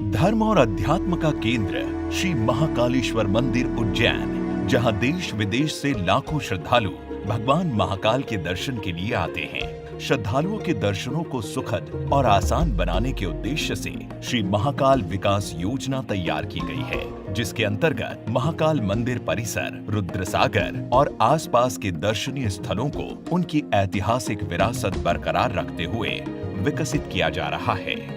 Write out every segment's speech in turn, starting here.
धर्म और अध्यात्म का केंद्र श्री महाकालेश्वर मंदिर उज्जैन, जहां देश विदेश से लाखों श्रद्धालु भगवान महाकाल के दर्शन के लिए आते हैं। श्रद्धालुओं के दर्शनों को सुखद और आसान बनाने के उद्देश्य से श्री महाकाल विकास योजना तैयार की गई है, जिसके अंतर्गत महाकाल मंदिर परिसर, रुद्रसागर और आसपास के दर्शनीय स्थलों को उनकी ऐतिहासिक विरासत बरकरार रखते हुए विकसित किया जा रहा है।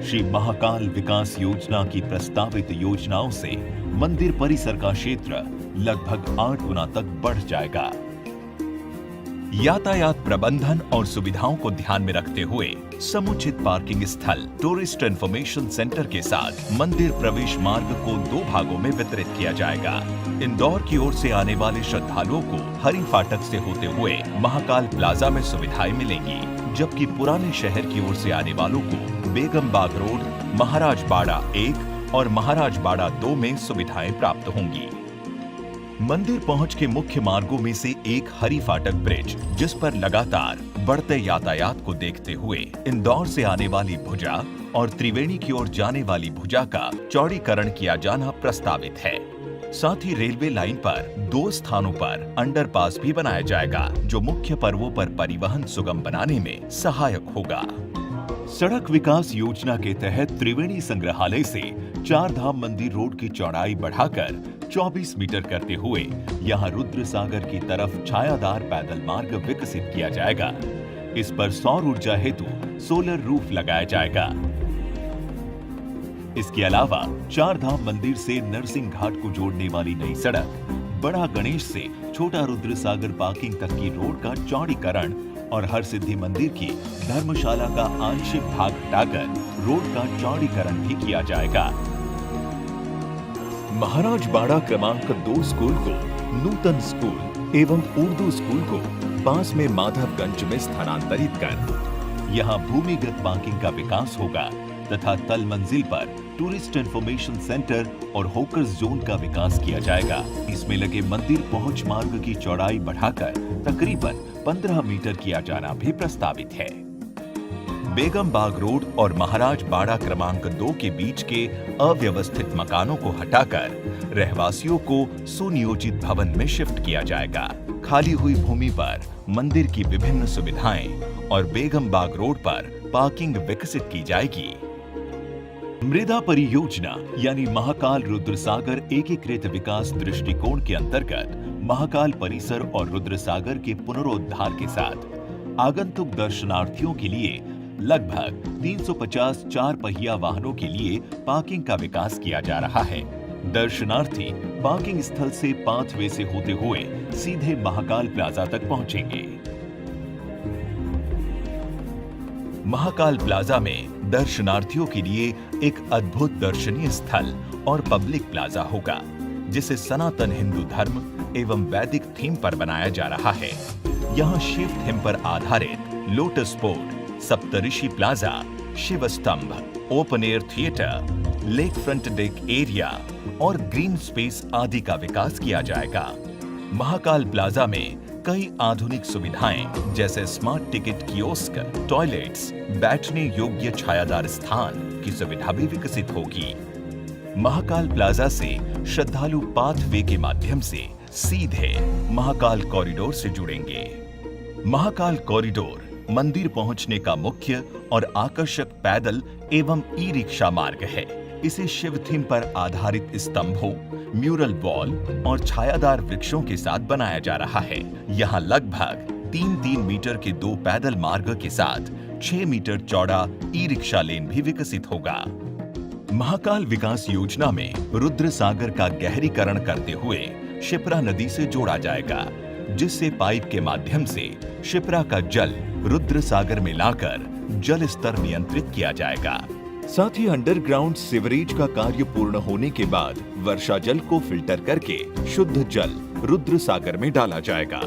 श्री महाकाल विकास योजना की प्रस्तावित योजनाओं से मंदिर परिसर का क्षेत्र लगभग 8 गुना तक बढ़ जाएगा। यातायात प्रबंधन और सुविधाओं को ध्यान में रखते हुए समुचित पार्किंग स्थल, टूरिस्ट इंफॉर्मेशन सेंटर के साथ मंदिर प्रवेश मार्ग को 2 भागों में वितरित किया जाएगा। इंदौर की ओर से आने वाले श्रद्धालुओं को हरि फाटक से होते हुए महाकाल प्लाजा में सुविधाएं मिलेंगी, जबकि पुराने शहर की ओर से आने वालों को बेगम बाग रोड, महाराज बाड़ा 1 और महाराज बाड़ा 2 में सुविधाएं प्राप्त होंगी। मंदिर पहुंच के मुख्य मार्गों में से एक हरि फाटक ब्रिज, जिस पर लगातार बढ़ते यातायात को देखते हुए इंदौर से आने वाली भुजा और त्रिवेणी की ओर जाने वाली भुजा का चौड़ीकरण किया जाना प्रस्तावित है। साथ ही रेलवे लाइन पर 2 स्थानों पर अंडरपास भी बनाया जाएगा, जो मुख्य पर्वों पर परिवहन सुगम बनाने में सहायक होगा। सड़क विकास योजना के तहत त्रिवेणी संग्रहालय से 4 धाम मंदिर रोड की चौड़ाई बढ़ाकर 24 मीटर करते हुए यहां रुद्रसागर की तरफ छायादार पैदल मार्ग विकसित किया जाएगा। इस पर सौर ऊर्जा हेतु सोलर रूफ लगाया जाएगा। इसके अलावा 4 धाम मंदिर से नरसिंह घाट को जोड़ने वाली नई सड़क, बड़ा गणेश से छोटा रुद्रसागर पार्किंग तक की रोड का चौड़ीकरण और हर सिद्धि मंदिर की धर्मशाला का आंशिक भाग हटाकर रोड का चौड़ीकरण भी किया जाएगा। महाराज बाड़ा क्रमांक 2 स्कूल को नूतन स्कूल एवं उर्दू स्कूल को पास में माधवगंज में स्थानांतरित कर यहां भूमिगत पार्किंग का विकास होगा तथा तल मंजिल पर टूरिस्ट इंफॉर्मेशन सेंटर और होकर्स जोन का विकास किया जाएगा। इसमें लगे मंदिर पहुंच मार्ग की चौड़ाई बढ़ाकर तकरीबन 15 मीटर किया जाना भी प्रस्तावित है। बेगम बाग रोड और महाराज बाड़ा क्रमांक 2 के बीच के अव्यवस्थित मकानों को हटाकर रहवासियों को सुनियोजित भवन में शिफ्ट किया जाएगा। खाली हुई भूमि पर मंदिर की विभिन्न सुविधाएं और बेगम बाग रोड पर पार्किंग विकसित की जाएगी। मृदा परियोजना यानी महाकाल रुद्रसागर एकीकृत विकास दृष्टिकोण के अंतर्गत महाकाल परिसर और रुद्रसागर के पुनरोद्धार के साथ आगंतुक दर्शनार्थियों के लिए लगभग 350 4 पहिया वाहनों के लिए पार्किंग का विकास किया जा रहा है। दर्शनार्थी पार्किंग स्थल से पाथवे से होते हुए सीधे महाकाल प्लाजा तक पहुंचेंगे। महाकाल प्लाजा में दर्शनार्थियों के लिए एक अद्भुत दर्शनीय स्थल और पब्लिक प्लाजा होगा, जिसे सनातन हिंदू धर्म एवं वैदिक थीम पर बनाया जा रहा है। यहाँ शिव थीम पर आधारित लोटस पोर्ट, सप्तऋषि प्लाजा, शिव स्तंभ, open air theatre, lake front deck area और ग्रीन स्पेस आदि का विकास किया जाएगा। महाकाल प्लाजा में कई आधुनिक सुविधाएं जैसे स्मार्ट टिकट कियोस्क, टॉयलेट्स, बैठने योग्य छायादार स्थान की सुविधा भी विकसित होगी। महाकाल प्लाजा से श्रद्धालु पाथवे के माध्यम से सीधे महाकाल कॉरिडोर से जुड़ेंगे। महाकाल कॉरिडोर मंदिर पहुंचने का मुख्य और आकर्षक पैदल एवं ई रिक्शा मार्ग है। इसे शिव थीम पर आधारित स्तंभों, म्यूरल वॉल और छायादार वृक्षों के साथ बनाया जा रहा है। यहाँ लगभग 3-3 मीटर के 2 पैदल मार्ग के साथ 6 मीटर चौड़ा ई रिक्शा लेन भी विकसित होगा। महाकाल विकास योजना में रुद्रसागर का गहरीकरण करते हुए शिप्रा नदी से जोड़ा जाएगा, जिससे पाइप के माध्यम से शिप्रा का जल रुद्रसागर में लाकर जल स्तर नियंत्रित किया जाएगा। साथ ही अंडरग्राउंड सीवरेज का कार्य पूर्ण होने के बाद वर्षा जल को फिल्टर करके शुद्ध जल रुद्रसागर में डाला जाएगा।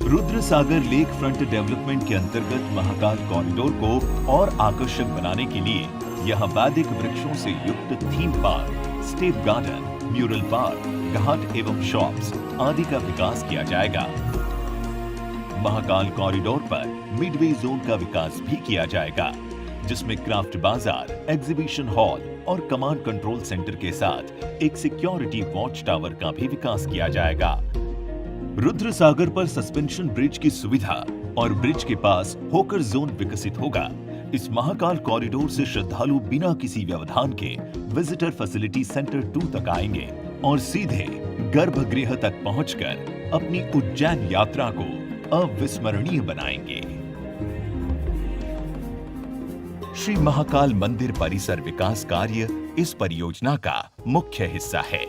रुद्रसागर लेक फ्रंट डेवलपमेंट के अंतर्गत महाकाल कॉरिडोर को और आकर्षक बनाने के लिए यहाँ वैदिक वृक्षों से युक्त theme park, step garden, mural park, घाट एवं शॉप्स आदि का विकास किया जाएगा। महाकाल कॉरिडोर पर मिडवे जोन का विकास भी किया जाएगा, जिसमें क्राफ्ट बाजार, एग्जीबिशन हॉल और कमांड कंट्रोल सेंटर के साथ एक सिक्योरिटी वॉच टावर का भी विकास किया जाएगा। रुद्रसागर पर सस्पेंशन ब्रिज की सुविधा और ब्रिज के पास होकर जोन विकसित होगा। इस महाकाल कॉरिडोर से श्रद्धालु बिना किसी व्यवधान के विजिटर फैसिलिटी सेंटर 2 तक आएंगे और सीधे गर्भगृह तक पहुंचकर अपनी उज्जैन यात्रा को अविस्मरणीय बनाएंगे। श्री महाकाल मंदिर परिसर विकास कार्य इस परियोजना का मुख्य हिस्सा है,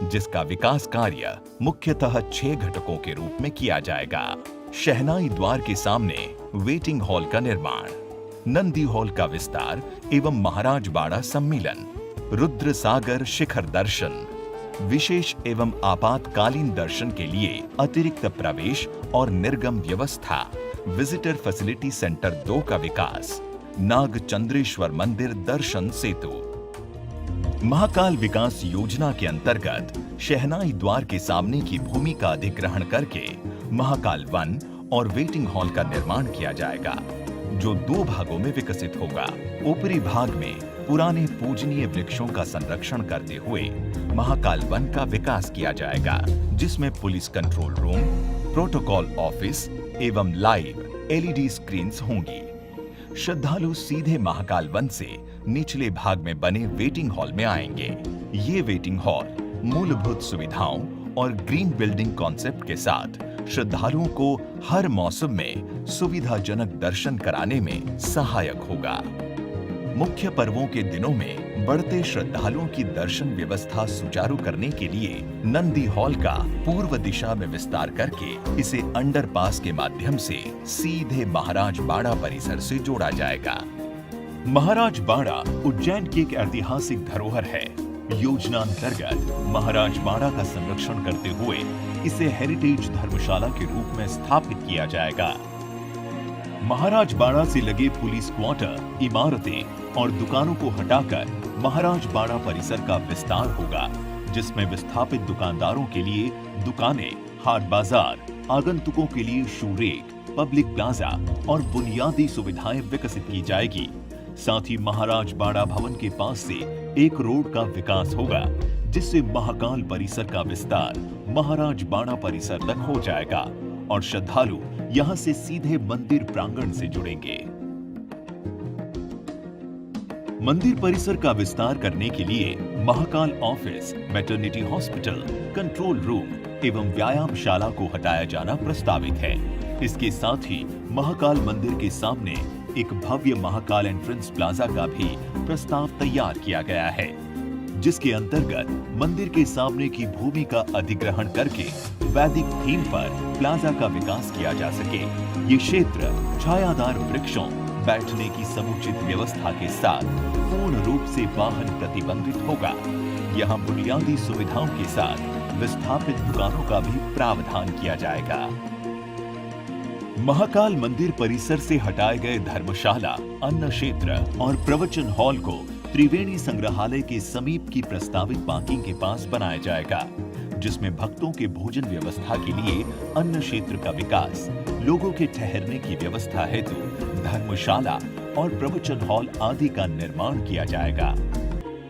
जिसका विकास कार्य मुख्यतः 6 घटकों के रूप में किया जाएगा। शहनाई द्वार के सामने वेटिंग हॉल का निर्माण, नंदी हॉल का विस्तार एवं महाराज बाड़ा सम्मेलन, रुद्र सागर शिखर दर्शन, विशेष एवं आपातकालीन दर्शन के लिए अतिरिक्त प्रवेश और निर्गम व्यवस्था, विजिटर फैसिलिटी सेंटर 2 का विकास, नागचंद्रेश्वर मंदिर दर्शन सेतु। महाकाल विकास योजना के अंतर्गत शहनाई द्वार के सामने की भूमि का अधिग्रहण करके महाकाल वन और वेटिंग हॉल का निर्माण किया जाएगा, जो 2 भागों में विकसित होगा। ऊपरी भाग में पुराने पूजनीय वृक्षों का संरक्षण करते हुए महाकाल वन का विकास किया जाएगा, जिसमें police control room, protocol office एवं लाइव LED स्क्रीन्स होंगी। श्रद्धालु सीधे महाकाल वन से निचले भाग में बने वेटिंग हॉल में आएंगे। ये वेटिंग हॉल मूलभूत सुविधाओं और ग्रीन बिल्डिंग कॉन्सेप्ट के साथ श्रद्धालुओं को हर मौसम में सुविधाजनक दर्शन कराने में सहायक होगा। मुख्य पर्वों के दिनों में बढ़ते श्रद्धालुओं की दर्शन व्यवस्था सुचारू करने के लिए नंदी हॉल का पूर्व दिशा में विस्तार करके इसे अंडरपास के माध्यम से सीधे महाराज बाड़ा परिसर से जोड़ा जाएगा। महाराज बाड़ा उज्जैन की एक ऐतिहासिक धरोहर है। योजना अंतर्गत महाराज बाड़ा का संरक्षण करते हुए इसे हेरिटेज धर्मशाला के रूप में स्थापित किया जाएगा। महाराज बाड़ा से लगे पुलिस क्वार्टर, इमारतें और दुकानों को हटाकर महाराज बाड़ा परिसर का विस्तार होगा, जिसमें विस्थापित दुकानदारों के लिए दुकानें, हाट बाजार, आगंतुकों के लिए शू रेक, पब्लिक प्लाजा और बुनियादी सुविधाएं विकसित की जाएगी। साथ ही महाराज बाड़ा भवन के पास से एक रोड का विकास होगा, जिससे महाकाल परिसर का विस्तार महाराज बाड़ा परिसर तक हो जाएगा और श्रद्धालु यहां से सीधे मंदिर प्रांगण से जुड़ेंगे। मंदिर परिसर का विस्तार करने के लिए Mahakal office, maternity hospital, control room एवं व्यायामशाला को हटाया जाना प्रस्तावित है। इसके साथ ही महाकाल मंदिर के सामने एक भव्य महाकाल एंट्रेंस प्लाजा का भी प्रस्ताव तैयार किया गया है, जिसके अंतर्गत मंदिर के सामने की भूमि का अधिग्रहण करके वैदिक थीम पर प्लाजा का विकास किया जा सके। ये क्षेत्र छायादार वृक्षों, बैठने की समुचित व्यवस्था के साथ पूर्ण रूप से वाहन प्रतिबंधित होगा। यहाँ बुनियादी सुविधाओं के साथ विस्थापित दुकानों का भी प्रावधान किया जाएगा। महाकाल मंदिर परिसर से हटाए गए धर्मशाला, अन्न क्षेत्र और प्रवचन हॉल को त्रिवेणी संग्रहालय के समीप की प्रस्तावित पार्किंग के पास बनाया जाएगा, जिसमें भक्तों के भोजन व्यवस्था के लिए अन्न क्षेत्र का विकास, लोगों के ठहरने की व्यवस्था हेतु धर्मशाला और प्रवचन हॉल आदि का निर्माण किया जाएगा।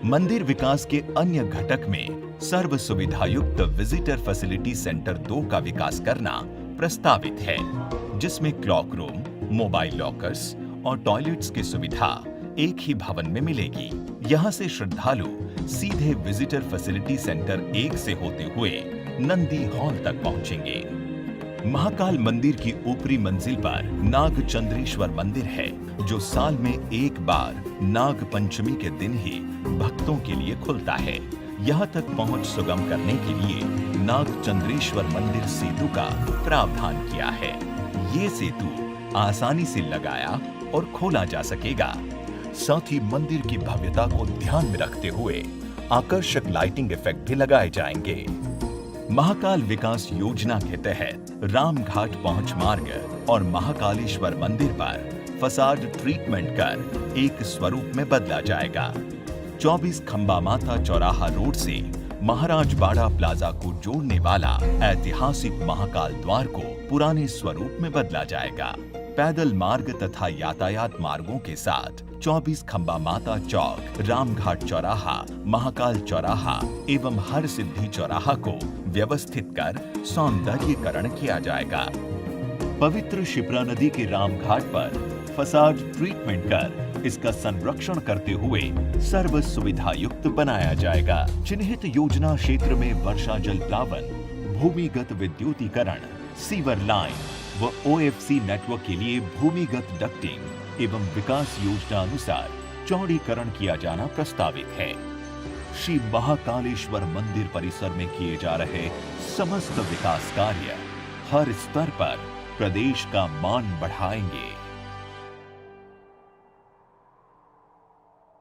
मंदिर विकास के अन्य घटक में सर्व सुविधायुक्त विजिटर फैसिलिटी सेंटर 2 का विकास करना प्रस्तावित है, जिसमें क्लॉक रूम, मोबाइल लॉकर्स और टॉयलेट्स की सुविधा एक ही भवन में मिलेगी। यहाँ से श्रद्धालु सीधे विजिटर फैसिलिटी सेंटर 1 से होते हुए नंदी हॉल तक पहुंचेंगे। महाकाल मंदिर की ऊपरी मंजिल पर नागचंद्रेश्वर मंदिर है, जो साल में एक बार नाग पंचमी के दिन ही भक्तों के लिए खुलता है। यहाँ तक पहुंच सुगम करने के लिए नागचंद्रेश्वर मंदिर सेतु का प्रावधान किया है। ये सेतु आसानी से लगाया और खोला जा सकेगा। साथ ही मंदिर की भव्यता को ध्यान में रखते हुए आकर्षक लाइटिंग इफेक्ट भी लगाए जाएंगे। महाकाल विकास योजना के तहत रामघाट पहुंच मार्ग और महाकालेश्वर मंदिर पर फसाड ट्रीटमेंट कर एक स्वरूप में बदला जाएगा। 24 खंबा माता चौराहा रोड से महाराज बाड़ा प्लाजा को जोड़ने वाला ऐतिहासिक महाकाल द्वार को पुराने स्वरूप में बदला जाएगा। पैदल मार्ग तथा यातायात मार्गों के साथ 24 खंबा माता चौक, रामघाट चौराहा, महाकाल चौराहा एवं हर सिद्धि चौराहा को व्यवस्थित कर सौंदर्यीकरण किया जाएगा। पवित्र शिप्रा नदी के रामघाट पर फसाड ट्रीटमेंट कर इसका संरक्षण करते हुए सर्व सुविधा युक्त बनाया जाएगा। चिन्हित योजना क्षेत्र में वर्षा जल प्लावन, भूमिगत विद्युतीकरण, सीवर लाइन व ओएफसी नेटवर्क के लिए भूमिगत डक्टिंग एवं विकास योजना अनुसार चौड़ीकरण किया जाना प्रस्तावित है। श्री महाकालेश्वर मंदिर परिसर में किए जा रहे समस्त विकास कार्य हर स्तर पर प्रदेश का मान बढ़ाएंगे।